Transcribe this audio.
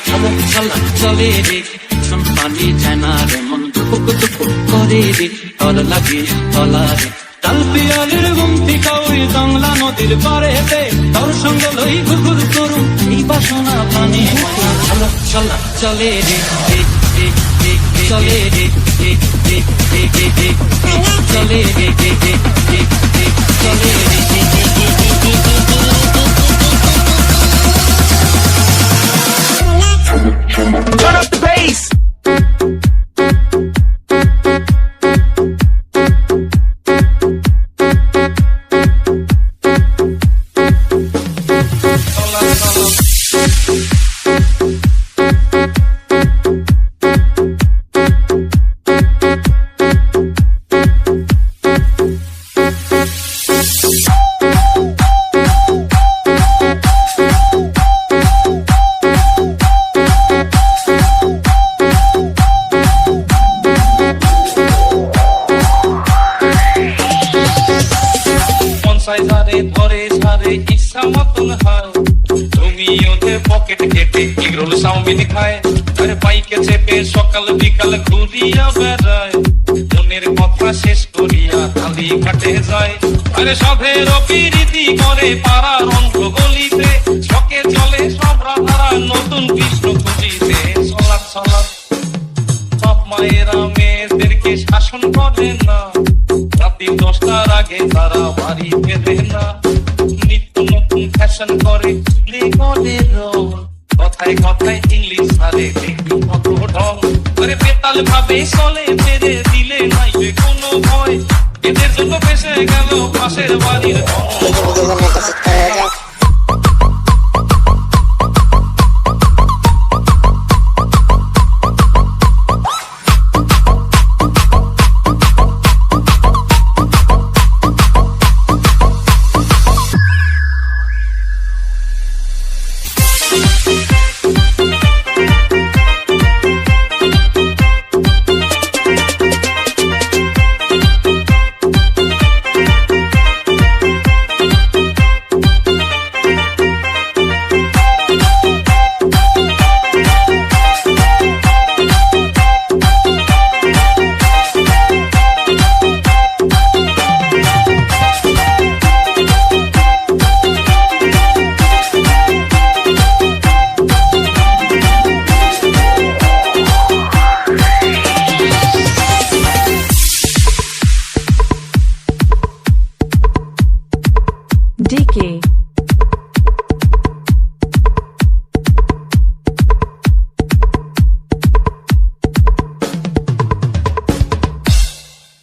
চলো চলা চলে রে ভীষণ পানি যায় না রে মন দুপুক দুপুক করে রে তর লাগে তলা রে তাল পিয়ালের গুমতি কাউরি বাংলা নদীর পারেতে তোর সঙ্গ লই ঘুঘুর করুন এই বাসনা পানি চলো চলা চলে রে চলে রে চলে রে চলে রে Turn up the bass. ধরে সারে ইচ্ছা মতন হয় তুমি ওতে পকেট কেটে এগরোল চাউমিন খায় আরে বাইকে চেপে সকাল বিকাল ঘুরিয়া বেড়ায় মনের কথা শেষ করিয়া খালি ঘাটে যায় আরে সভের প্রীতি করে পাড়ার অঙ্ক গলিতে ছকে চলে সব রাধারা নতুন কৃষ্ণ খুঁজিতে চলাত চলাত সব মায়েরা মেয়েদেরকে শাসন করে না রাত্রি 10টার আগে তারা বাড়ি ফেরে না নিত্য নতুন ফ্যাশন করে চুলে করে রং কথায় কথায় ইংলিশ সারে দেখবি কত ঢং করে বেতাল ভাবে চলে ফেরে দিলে নাই কোনো ভয় এদের জন্য ফেসে গেল পাশের বাড়ির DK